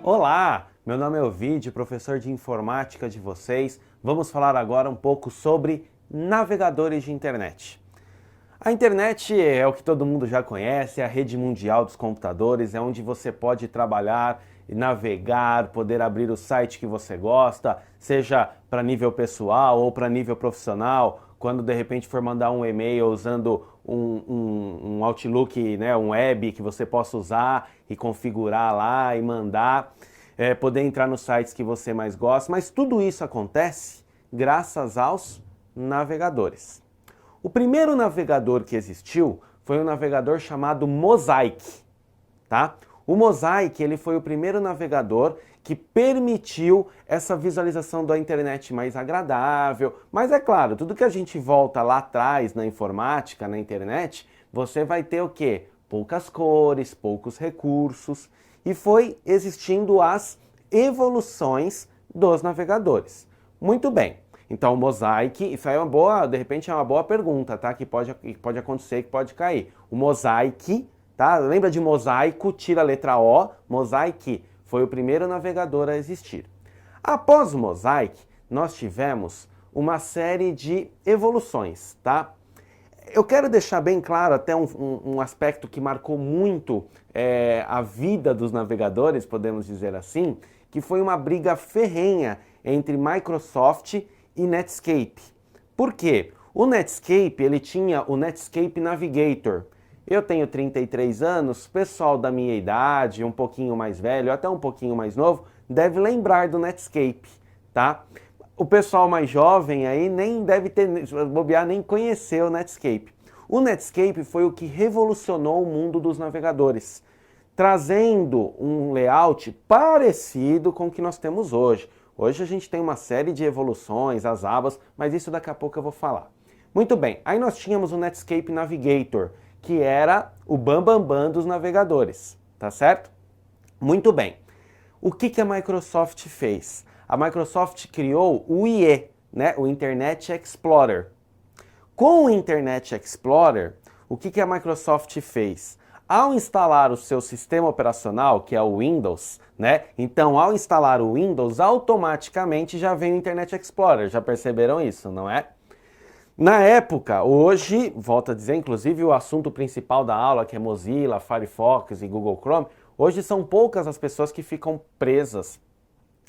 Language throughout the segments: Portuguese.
Olá, meu nome é Ovidio, professor de informática de vocês. Vamos falar agora um pouco sobre navegadores de internet. A internet é o que todo mundo já conhece, é a rede mundial dos computadores, é onde você pode trabalhar e navegar, poder abrir o site que você gosta, seja para nível pessoal ou para nível profissional, quando de repente for mandar um e-mail usando um Outlook, né, um web que você possa usar e configurar lá e mandar, poder entrar nos sites que você mais gosta, mas tudo isso acontece graças aos navegadores. O primeiro navegador que existiu foi um navegador chamado Mosaic, tá? O Mosaic, ele foi o primeiro navegador que permitiu essa visualização da internet mais agradável. Mas é claro, tudo que a gente volta lá atrás na informática, na internet, você vai ter o quê? Poucas cores, poucos recursos. E foi existindo as evoluções dos navegadores. Muito bem. Então, o Mosaic, isso aí é uma boa, de repente é uma boa pergunta, tá? Que pode acontecer, que pode cair. O Mosaic, tá? Lembra de mosaico, tira a letra O, Mosaic foi o primeiro navegador a existir. Após o Mosaic, nós tivemos uma série de evoluções, tá? Eu quero deixar bem claro até um aspecto que marcou muito a vida dos navegadores, podemos dizer assim, que foi uma briga ferrenha entre Microsoft e Netscape. Por quê? O Netscape, ele tinha o Netscape Navigator. Eu tenho 33 anos, pessoal da minha idade, um pouquinho mais velho, até um pouquinho mais novo, deve lembrar do Netscape, tá? O pessoal mais jovem aí nem deve ter, bobear, nem conhecer o Netscape. O Netscape foi o que revolucionou o mundo dos navegadores, trazendo um layout parecido com o que nós temos hoje. Hoje a gente tem uma série de evoluções, as abas, mas isso daqui a pouco eu vou falar. Muito bem, aí nós tínhamos o Netscape Navigator, que era o bambambam dos navegadores, tá certo? Muito bem. O que a Microsoft fez? A Microsoft criou o IE, né? O Internet Explorer. Com o Internet Explorer, o que a Microsoft fez? Ao instalar o seu sistema operacional, que é o Windows, né? Então, ao instalar o Windows, automaticamente já vem o Internet Explorer. Já perceberam isso, não é? Na época, hoje, volto a dizer, inclusive o assunto principal da aula, que é Mozilla, Firefox e Google Chrome, hoje são poucas as pessoas que ficam presas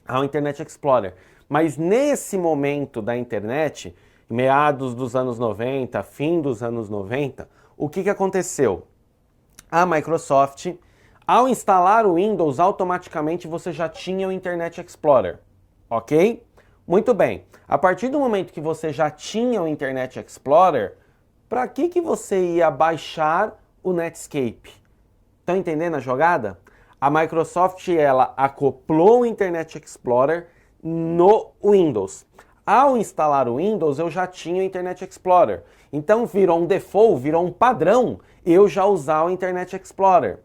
ao Internet Explorer. Mas nesse momento da internet, meados dos anos 90, fim dos anos 90, o que aconteceu? A Microsoft, ao instalar o Windows, automaticamente você já tinha o Internet Explorer, ok? Muito bem. A partir do momento que você já tinha o Internet Explorer, para que você ia baixar o Netscape? Estão entendendo a jogada? A Microsoft, ela acoplou o Internet Explorer no Windows. Ao instalar o Windows, eu já tinha o Internet Explorer. Então virou um default, virou um padrão eu já usar o Internet Explorer.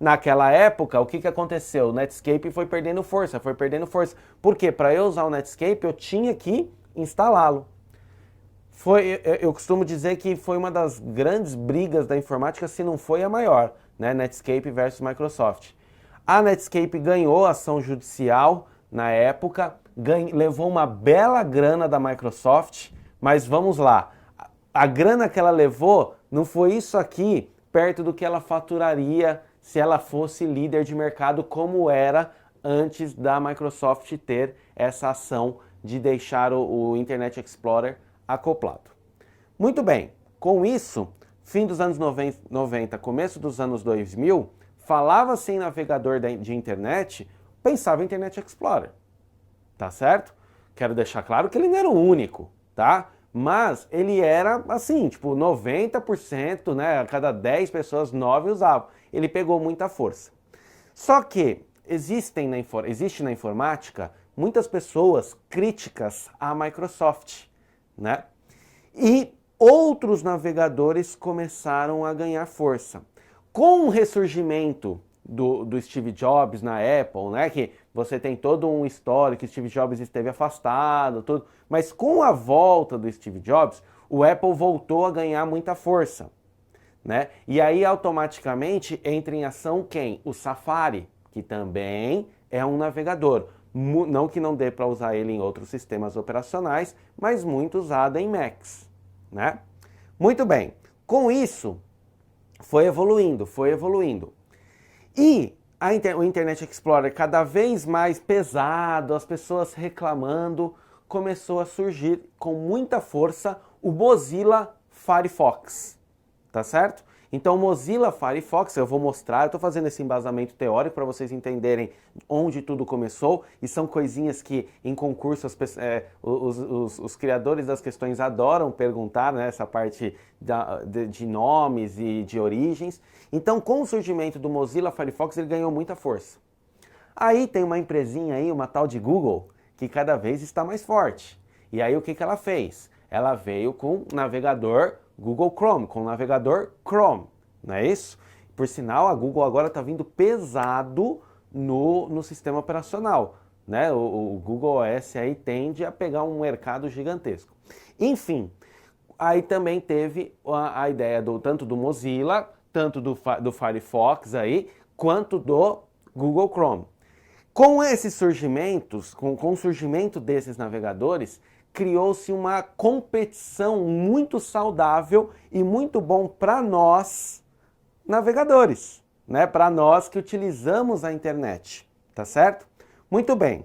Naquela época, o que aconteceu? O Netscape foi perdendo força, foi perdendo força. Por quê? Para eu usar o Netscape, eu tinha que instalá-lo. Eu costumo dizer que foi uma das grandes brigas da informática, se não foi a maior, né? Netscape versus Microsoft. A Netscape ganhou ação judicial na época, levou uma bela grana da Microsoft, mas vamos lá, a grana que ela levou não foi isso aqui perto do que ela faturaria se ela fosse líder de mercado como era antes da Microsoft ter essa ação de deixar o Internet Explorer acoplado. Muito bem, com isso, fim dos anos 90, começo dos anos 2000, falava-se em navegador de internet, pensava em Internet Explorer, tá certo? Quero deixar claro que ele não era o único, tá? Mas ele era assim, tipo 90%, né? A cada 10 pessoas, 9 usavam. Ele pegou muita força. Só que existe na informática muitas pessoas críticas à Microsoft, né? E outros navegadores começaram a ganhar força. Com o ressurgimento do Steve Jobs na Apple, né, que você tem todo um histórico que Steve Jobs esteve afastado, tudo, mas com a volta do Steve Jobs, o Apple voltou a ganhar muita força, né? E aí automaticamente entra em ação quem? O Safari, que também é um navegador. Não que não dê para usar ele em outros sistemas operacionais, mas muito usado em Macs, né? Muito bem, com isso foi evoluindo, foi evoluindo. E o Internet Explorer cada vez mais pesado, as pessoas reclamando, começou a surgir com muita força o Mozilla Firefox, tá certo? Então o Mozilla Firefox, eu vou mostrar, eu estou fazendo esse embasamento teórico para vocês entenderem onde tudo começou, e são coisinhas que em concurso os criadores das questões adoram perguntar, né, essa parte de nomes e de origens. Então com o surgimento do Mozilla Firefox ele ganhou muita força. Aí tem uma empresinha aí, uma tal de Google, que cada vez está mais forte. E aí o que ela fez? Ela veio com o navegador Google Chrome, com o navegador Chrome, não é isso? Por sinal, a Google agora está vindo pesado no sistema operacional, né? O Google OS aí tende a pegar um mercado gigantesco. Enfim, aí também teve a ideia tanto do Mozilla, tanto do Firefox aí, quanto do Google Chrome. Com esses surgimentos, com o surgimento desses navegadores, criou-se uma competição muito saudável e muito bom para nós, navegadores, né? Para nós que utilizamos a internet, tá certo? Muito bem.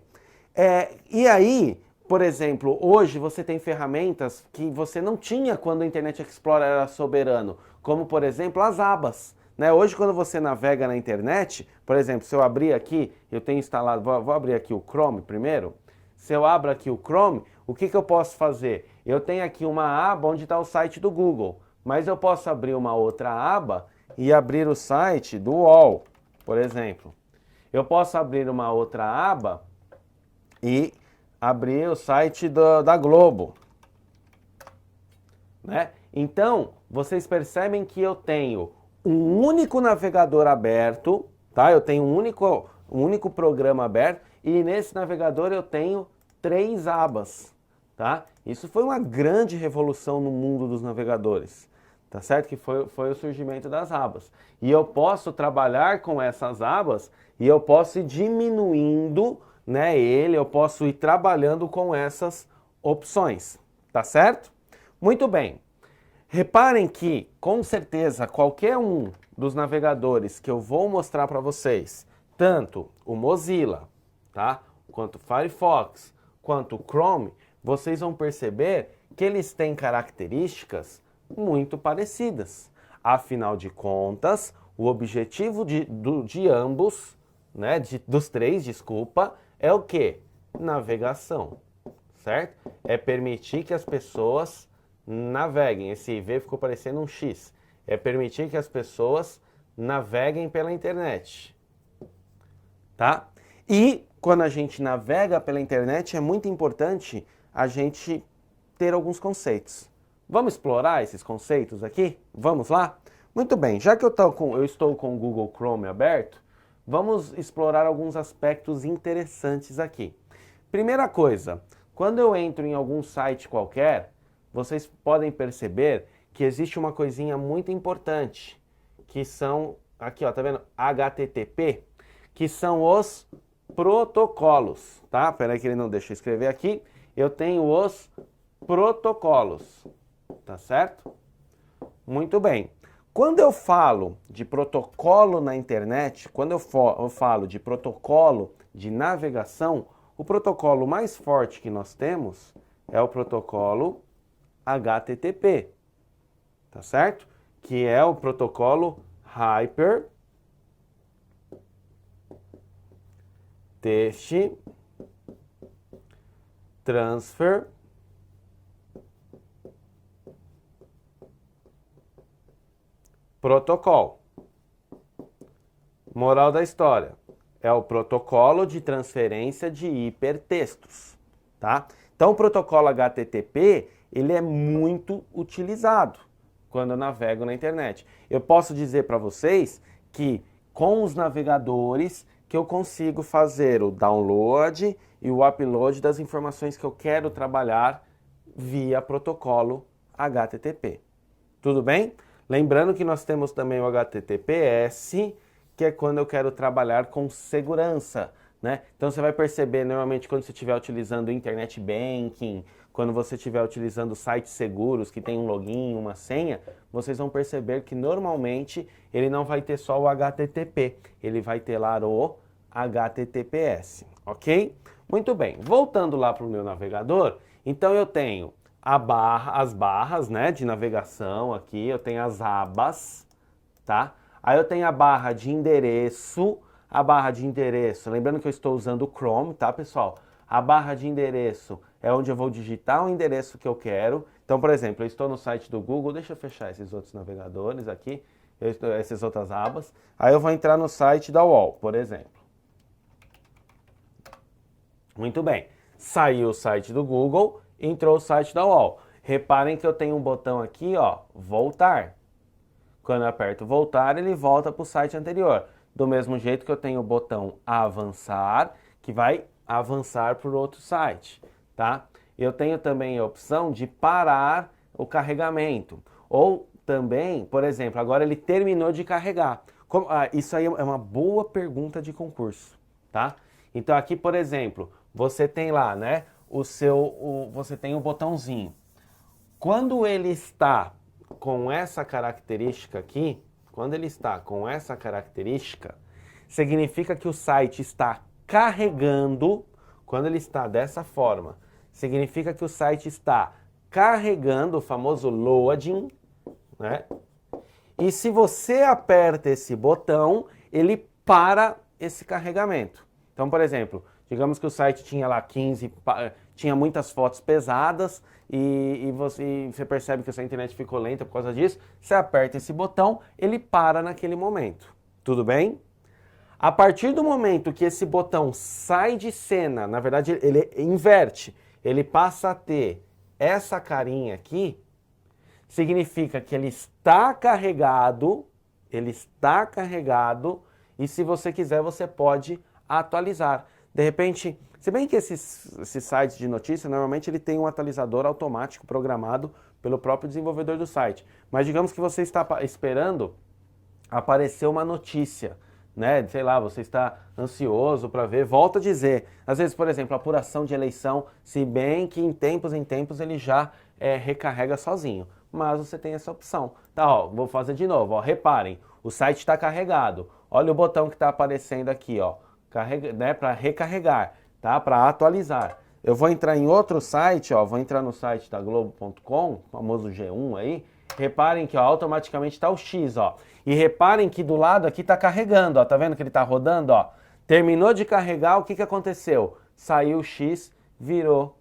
E aí, por exemplo, hoje você tem ferramentas que você não tinha quando o Internet Explorer era soberano, como, por exemplo, as abas. Né? Hoje, quando você navega na internet, por exemplo, se eu abrir aqui, eu tenho instalado, vou abrir aqui o Chrome primeiro. Se eu abro aqui o Chrome, o que eu posso fazer? Eu tenho aqui uma aba onde está o site do Google, mas eu posso abrir uma outra aba e abrir o site do UOL, por exemplo. Eu posso abrir uma outra aba e abrir o site da Globo, né? Então, vocês percebem que eu tenho um único navegador aberto, tá? Eu tenho um único programa aberto e nesse navegador eu tenho 3 abas, tá? Isso foi uma grande revolução no mundo dos navegadores, tá certo? Que foi o surgimento das abas. E eu posso trabalhar com essas abas e eu posso ir diminuindo, né, eu posso ir trabalhando com essas opções, tá certo? Muito bem. Reparem que, com certeza, qualquer um dos navegadores que eu vou mostrar para vocês, tanto o Mozilla, tá, quanto o Firefox, quanto o Chrome, vocês vão perceber que eles têm características muito parecidas. Afinal de contas, o objetivo de ambos, né, dos 3, desculpa, é o quê? Navegação, certo? É permitir que as pessoas naveguem. Esse IV ficou parecendo um X. É permitir que as pessoas naveguem pela internet, tá? E quando a gente navega pela internet é muito importante a gente ter alguns conceitos. Vamos explorar esses conceitos aqui? Vamos lá? Muito bem, já que eu estou com o Google Chrome aberto, vamos explorar alguns aspectos interessantes aqui. Primeira coisa, quando eu entro em algum site qualquer, vocês podem perceber que existe uma coisinha muito importante, que são, aqui ó, tá vendo? HTTP, que são os protocolos, tá? Peraí que ele não deixa eu escrever aqui. Eu tenho os protocolos, tá certo? Muito bem. Quando eu falo de protocolo na internet, quando eu falo de protocolo de navegação, o protocolo mais forte que nós temos é o protocolo HTTP, tá certo? Que é o protocolo Hyper Text Transfer Protocol. Moral da história, é o protocolo de transferência de hipertextos, tá? Então o protocolo HTTP, ele é muito utilizado quando eu navego na internet. Eu posso dizer para vocês que com os navegadores que eu consigo fazer o download e o upload das informações que eu quero trabalhar via protocolo HTTP. Tudo bem? Lembrando que nós temos também o HTTPS, que é quando eu quero trabalhar com segurança, né? Então você vai perceber normalmente quando você estiver utilizando o Internet Banking, quando você estiver utilizando sites seguros que tem um login, uma senha, vocês vão perceber que normalmente ele não vai ter só o HTTP, ele vai ter lá o HTTPS, ok? Muito bem, voltando lá para o meu navegador, então eu tenho as barras, né, de navegação aqui, eu tenho as abas, tá? Aí eu tenho a barra de endereço, lembrando que eu estou usando o Chrome, tá, pessoal? A barra de endereço é onde eu vou digitar o endereço que eu quero. Então, por exemplo, eu estou no site do Google, deixa eu fechar esses outros navegadores aqui, essas outras abas. Aí eu vou entrar no site da UOL, por exemplo. Muito bem, saiu o site do Google, entrou o site da UOL. Reparem que eu tenho um botão aqui, ó, voltar. Quando eu aperto voltar, ele volta para o site anterior. Do mesmo jeito que eu tenho o botão avançar, que vai avançar para o outro site, tá? Eu tenho também a opção de parar o carregamento. Ou também, por exemplo, agora ele terminou de carregar. Isso aí é uma boa pergunta de concurso, tá? Então aqui, por exemplo, você tem lá, né, você tem o botãozinho. Quando ele está com essa característica aqui, significa que o site está carregando. Quando ele está dessa forma, significa que o site está carregando, o famoso loading, né? E se você aperta esse botão, ele para esse carregamento. Então, por exemplo, digamos que o site tinha lá tinha muitas fotos pesadas e você percebe que a sua internet ficou lenta por causa disso, você aperta esse botão, ele para naquele momento. Tudo bem? A partir do momento que esse botão sai de cena, na verdade ele inverte, ele passa a ter essa carinha aqui, significa que ele está carregado, e se você quiser você pode atualizar. De repente, se bem que esses sites de notícia, normalmente ele tem um atualizador automático programado pelo próprio desenvolvedor do site. Mas digamos que você está esperando aparecer uma notícia, né? Sei lá, você está ansioso para ver, volta a dizer. Às vezes, por exemplo, apuração de eleição, se bem que em tempos ele já recarrega sozinho. Mas você tem essa opção. Tá, ó, vou fazer de novo, ó, reparem, o site está carregado. Olha o botão que está aparecendo aqui, ó, né, para recarregar, tá? Para atualizar. Eu vou entrar em outro site, ó, vou entrar no site da Globo.com, famoso G1 aí. Reparem que ó, automaticamente está o X, ó. E reparem que do lado aqui está carregando, ó. Tá vendo que ele está rodando, ó? Terminou de carregar, o que aconteceu? Saiu o X, virou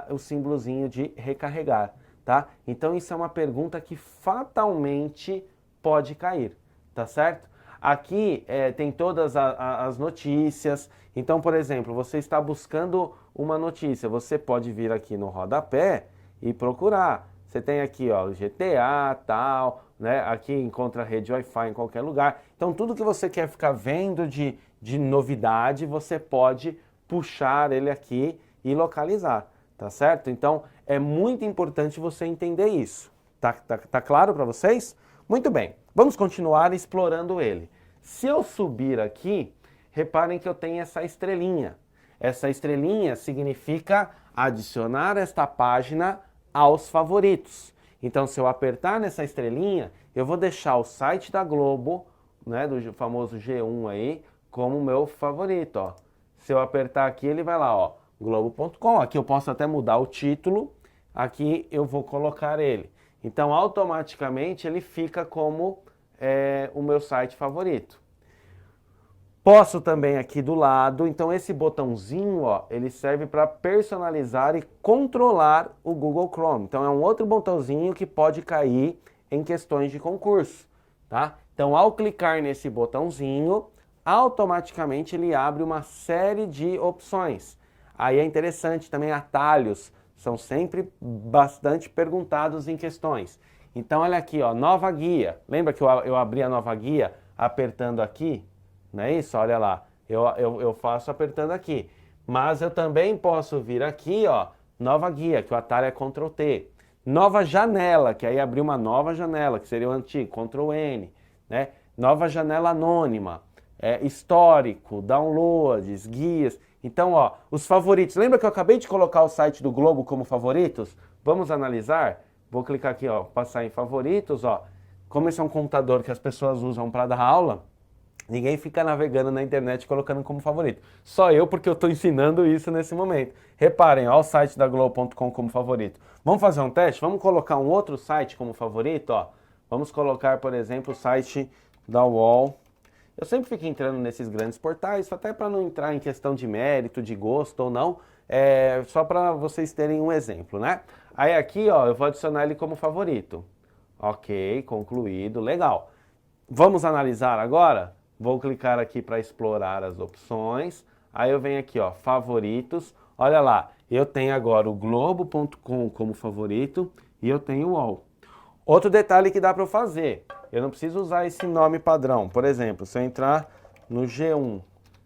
o símbolozinho de recarregar, tá? Então isso é uma pergunta que fatalmente pode cair, tá certo? Aqui tem todas as notícias. Então, por exemplo, você está buscando uma notícia, você pode vir aqui no rodapé e procurar. Você tem aqui, ó, GTA, tal, né? Aqui encontra rede Wi-Fi em qualquer lugar. Então, tudo que você quer ficar vendo de novidade, você pode puxar ele aqui e localizar, tá certo? Então, é muito importante você entender isso. Tá claro para vocês? Muito bem, vamos continuar explorando ele. Se eu subir aqui, reparem que eu tenho essa estrelinha. Essa estrelinha significa adicionar esta página aos favoritos. Então, se eu apertar nessa estrelinha, eu vou deixar o site da Globo, né, do famoso G1 aí, como meu favorito, ó. Se eu apertar aqui, ele vai lá, ó, globo.com. Aqui eu posso até mudar o título, aqui eu vou colocar ele. Então, automaticamente, ele fica como o meu site favorito. Posso também aqui do lado, então esse botãozinho, ó, ele serve para personalizar e controlar o Google Chrome. Então é um outro botãozinho que pode cair em questões de concurso, tá? Então ao clicar nesse botãozinho, automaticamente ele abre uma série de opções. Aí é interessante também, atalhos são sempre bastante perguntados em questões. Então olha aqui, ó, nova guia. Lembra que eu abri a nova guia apertando aqui? Não é isso? Olha lá, eu faço apertando aqui. Mas eu também posso vir aqui, ó, nova guia, que o atalho é Ctrl T. Nova janela, que aí abrir uma nova janela, que seria o antigo, Ctrl N. Né? Nova janela anônima. histórico, downloads, guias. Então, ó, os favoritos. Lembra que eu acabei de colocar o site do Globo como favoritos? Vamos analisar? Vou clicar aqui, ó, passar em favoritos, ó. Como esse é um computador que as pessoas usam para dar aula, ninguém fica navegando na internet colocando como favorito. Só eu, porque eu estou ensinando isso nesse momento. Reparem, ó, o site da Globo.com como favorito. Vamos fazer um teste? Vamos colocar um outro site como favorito, ó. Vamos colocar, por exemplo, o site da UOL. Eu sempre fico entrando nesses grandes portais, até para não entrar em questão de mérito, de gosto ou não, só para vocês terem um exemplo, né? Aí aqui, ó, eu vou adicionar ele como favorito. Ok, concluído, legal. Vamos analisar agora? Vou clicar aqui para explorar as opções. Aí eu venho aqui, ó, favoritos. Olha lá, eu tenho agora o Globo.com como favorito e eu tenho o UOL. Outro detalhe que dá para eu fazer, eu não preciso usar esse nome padrão. Por exemplo, se eu entrar no G1,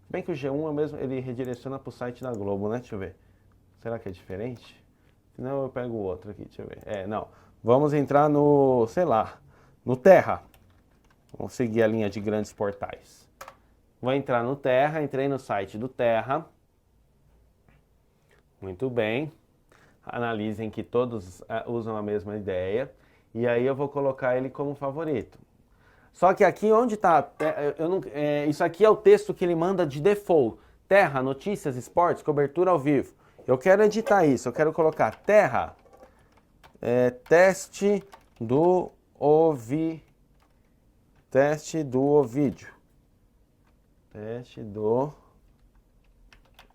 bem que o G1 é mesmo, ele redireciona para o site da Globo, né? Deixa eu ver. Será que é diferente? Senão eu pego o outro aqui, deixa eu ver. Não. Vamos entrar no, sei lá, no Terra. Vamos seguir a linha de grandes portais. Vou entrar no Terra, entrei no site do Terra. Muito bem. Analisem que todos usam a mesma ideia. E aí eu vou colocar ele como favorito. Só que aqui onde está, isso aqui é o texto que ele manda de default. Terra, notícias, esportes, cobertura ao vivo. Eu quero editar isso, eu quero colocar Terra, teste do Ovídio. Teste do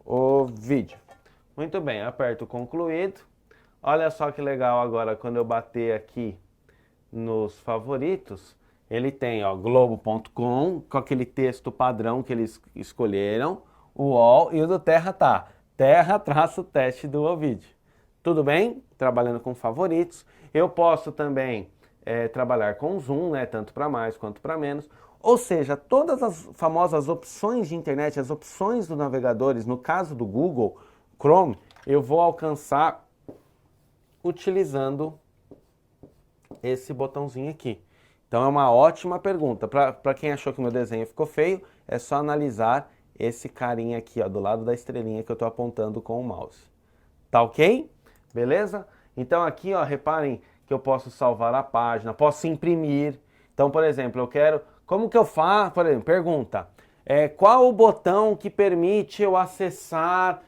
Ovídio. Muito bem, aperto concluído. Olha só que legal agora, quando eu bater aqui nos favoritos, ele tem, ó, Globo.com, com aquele texto padrão que eles escolheram, o UOL e o do Terra tá. Terra-teste do Ovídio. Tudo bem? Trabalhando com favoritos. Eu posso também trabalhar com zoom, né? Tanto para mais quanto para menos. Ou seja, todas as famosas opções de internet, as opções dos navegadores, no caso do Google Chrome, eu vou alcançar utilizando esse botãozinho aqui. Então é uma ótima pergunta. Para quem achou que o meu desenho ficou feio, é só analisar esse carinha aqui, ó, do lado da estrelinha que eu estou apontando com o mouse. Tá ok? Beleza? Então aqui, ó, reparem que eu posso salvar a página, posso imprimir. Então, por exemplo, eu quero... Como que eu faço? Por exemplo, pergunta. Qual o botão que permite eu acessar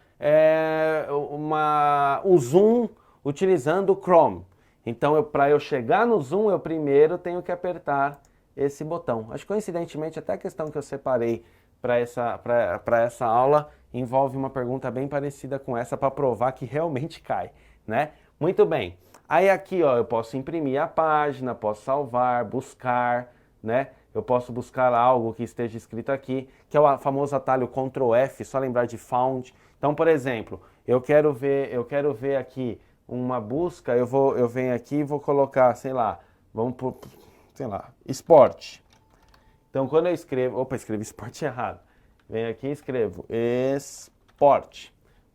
o Zoom utilizando o Chrome? Então, para eu chegar no Zoom, eu primeiro tenho que apertar esse botão. Acho que, coincidentemente, até a questão que eu separei para essa aula envolve uma pergunta bem parecida com essa para provar que realmente cai, né? Muito bem. Aí aqui, ó, eu posso imprimir a página, posso salvar, buscar, né? Eu posso buscar algo que esteja escrito aqui, que é o famoso atalho Ctrl F, só lembrar de Found. Então, por exemplo, eu quero ver aqui uma busca, eu venho aqui e vou colocar, sei lá, esporte. Então, quando eu escrevo... Opa, escrevi esporte errado. Venho aqui e escrevo esporte.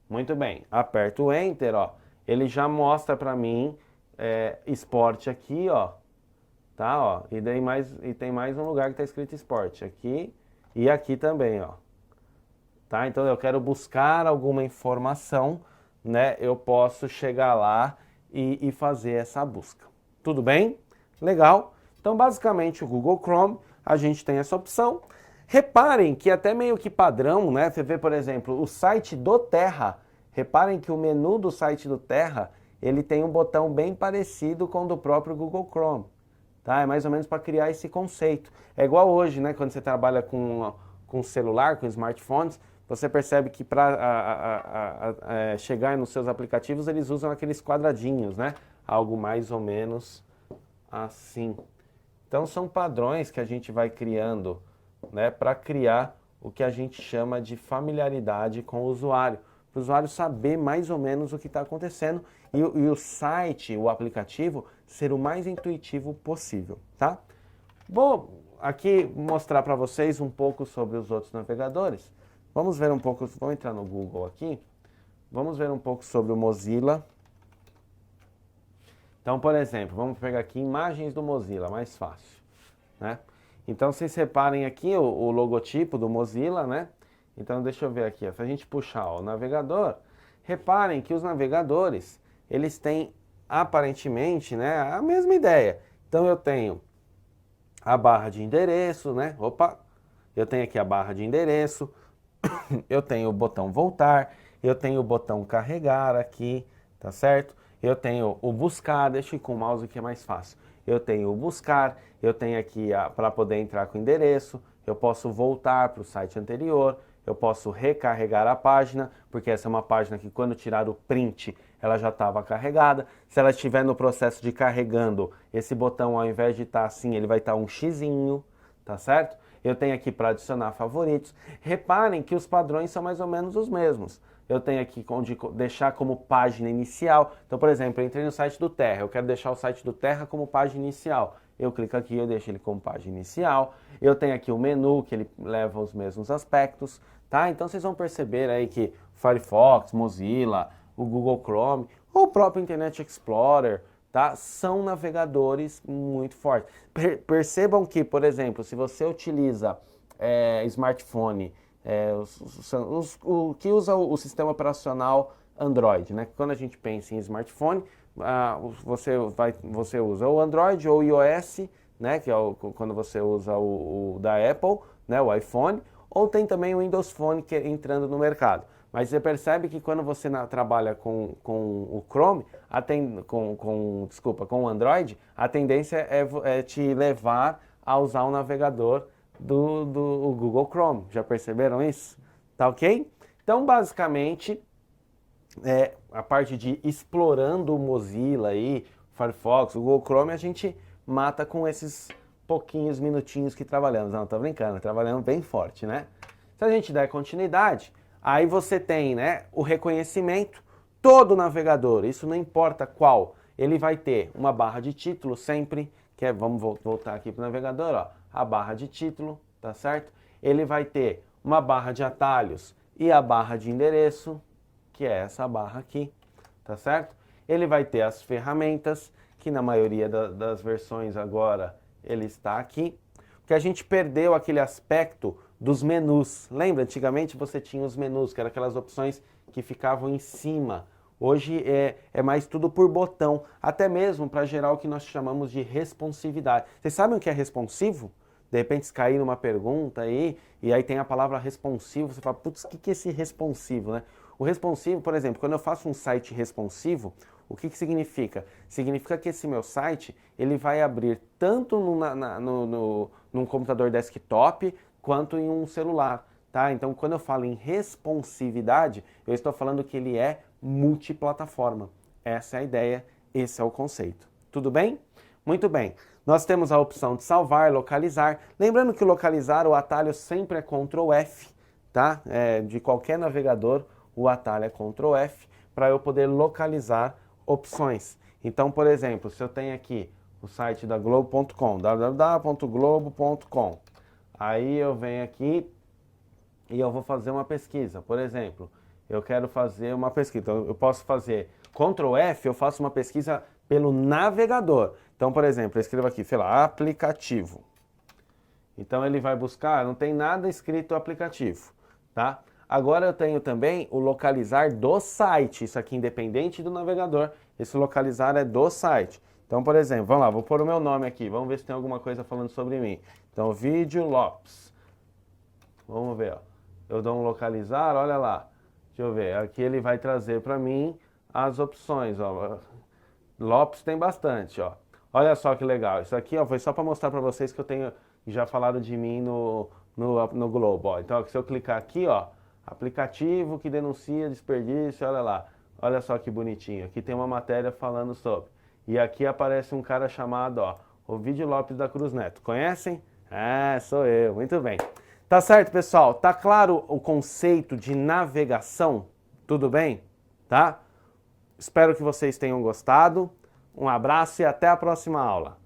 Muito bem. Aperto o Enter, ó. Ele já mostra para mim esporte aqui, ó. Tá, ó. E tem mais um lugar que está escrito esporte. Aqui e aqui também, ó. Tá? Então, eu quero buscar alguma informação, né? Eu posso chegar lá e fazer essa busca. Tudo bem? Legal. Então, basicamente, o Google Chrome, a gente tem essa opção. Reparem que até meio que padrão, né? Você vê, por exemplo, o site do Terra. Reparem que o menu do site do Terra, ele tem um botão bem parecido com o do próprio Google Chrome. Tá? É mais ou menos para criar esse conceito. É igual hoje, né? Quando você trabalha com celular, com smartphones, você percebe que para chegar nos seus aplicativos, eles usam aqueles quadradinhos, né? Algo mais ou menos assim. Então são padrões que a gente vai criando, né, para criar o que a gente chama de familiaridade com o usuário. Para o usuário saber mais ou menos o que está acontecendo e o site, o aplicativo, ser o mais intuitivo possível, tá? Vou aqui mostrar para vocês um pouco sobre os outros navegadores. Vamos ver um pouco, vamos entrar no Google aqui. Vamos ver um pouco sobre o Mozilla. Então, por exemplo, vamos pegar aqui imagens do Mozilla, mais fácil, né? Então vocês reparem aqui o logotipo do Mozilla, né? Então deixa eu ver aqui, ó. Se a gente puxar o navegador, reparem que os navegadores, eles têm aparentemente, né, a mesma ideia. Então eu tenho a barra de endereço, né? Opa! Eu tenho aqui a barra de endereço, eu tenho o botão voltar, eu tenho o botão carregar aqui, tá certo? Eu tenho o buscar, deixa eu ir com o mouse que é mais fácil. Eu tenho o buscar, eu tenho aqui para poder entrar com o endereço, eu posso voltar para o site anterior, eu posso recarregar a página, porque essa é uma página que quando tirar o print, ela já estava carregada. Se ela estiver no processo de carregando, esse botão ao invés de estar assim, ele vai estar um xizinho, tá certo? Eu tenho aqui para adicionar favoritos. Reparem que os padrões são mais ou menos os mesmos. Eu tenho aqui onde deixar como página inicial. Então, por exemplo, eu entrei no site do Terra, eu quero deixar o site do Terra como página inicial. Eu clico aqui, eu deixo ele como página inicial. Eu tenho aqui o menu, que ele leva os mesmos aspectos, tá? Então vocês vão perceber aí que Firefox, Mozilla, o Google Chrome, ou o próprio Internet Explorer, tá? São navegadores muito fortes. Percebam que, por exemplo, se você utiliza smartphone, o que usa o sistema operacional Android, né? Quando a gente pensa em smartphone, você usa o Android ou o iOS, né? Que é quando você usa o da Apple, né? O iPhone, ou tem também o Windows Phone que entrando no mercado. Mas você percebe que quando você trabalha com o Chrome, com o Android, a tendência é te levar a usar o navegador do Google Chrome. Já perceberam isso? Tá ok? Então, basicamente, a parte de explorando o Mozilla aí, Firefox, o Google Chrome, a gente mata com esses pouquinhos minutinhos que trabalhamos. Não, tô brincando, trabalhamos bem forte, né? Se a gente der continuidade, aí você tem, né, o reconhecimento, todo navegador, isso não importa qual, ele vai ter uma barra de título sempre, vamos voltar aqui para o navegador, ó, a barra de título, tá certo? Ele vai ter uma barra de atalhos e a barra de endereço, que é essa barra aqui, tá certo? Ele vai ter as ferramentas, que na maioria das versões agora ele está aqui, porque a gente perdeu aquele aspecto dos menus. Lembra? Antigamente você tinha os menus, que eram aquelas opções que ficavam em cima. Hoje é mais tudo por botão, até mesmo para gerar o que nós chamamos de responsividade. Vocês sabem o que é responsivo? De repente se cair numa pergunta aí, e aí tem a palavra responsivo, você fala, putz, o que é esse responsivo, né? O responsivo, por exemplo, quando eu faço um site responsivo, o que significa? Significa que esse meu site, ele vai abrir tanto num computador desktop, quanto em um celular, tá? Então, quando eu falo em responsividade, eu estou falando que ele é multiplataforma. Essa é a ideia, esse é o conceito. Tudo bem? Muito bem. Nós temos a opção de salvar, localizar. Lembrando que localizar, o atalho sempre é Ctrl F, tá? De qualquer navegador, o atalho é Ctrl F, para eu poder localizar opções. Então, por exemplo, se eu tenho aqui o site da Globo.com, www.globo.com, aí eu venho aqui e eu vou fazer uma pesquisa. Por exemplo, eu quero fazer uma pesquisa. Então, eu posso fazer Ctrl F, eu faço uma pesquisa pelo navegador. Então, por exemplo, eu escrevo aqui, sei lá, aplicativo. Então, ele vai buscar, não tem nada escrito aplicativo, tá? Agora eu tenho também o localizar do site. Isso aqui independente do navegador. Esse localizar é do site. Então, por exemplo, vamos lá, vou pôr o meu nome aqui. Vamos ver se tem alguma coisa falando sobre mim. Então, Vídeo Lopes. Vamos ver, ó. Eu dou um localizar, olha lá. Deixa eu ver. Aqui ele vai trazer para mim as opções, ó. Lopes tem bastante, ó. Olha só que legal. Isso aqui, ó, foi só para mostrar para vocês que eu tenho já falado de mim no Globo, ó. Então, se eu clicar aqui, ó, aplicativo que denuncia desperdício, olha lá. Olha só que bonitinho. Aqui tem uma matéria falando sobre. E aqui aparece um cara chamado, ó, Ovidio Lopes da Cruz Neto. Conhecem? Sou eu. Muito bem. Tá certo, pessoal? Tá claro o conceito de navegação? Tudo bem? Tá? Espero que vocês tenham gostado. Um abraço e até a próxima aula.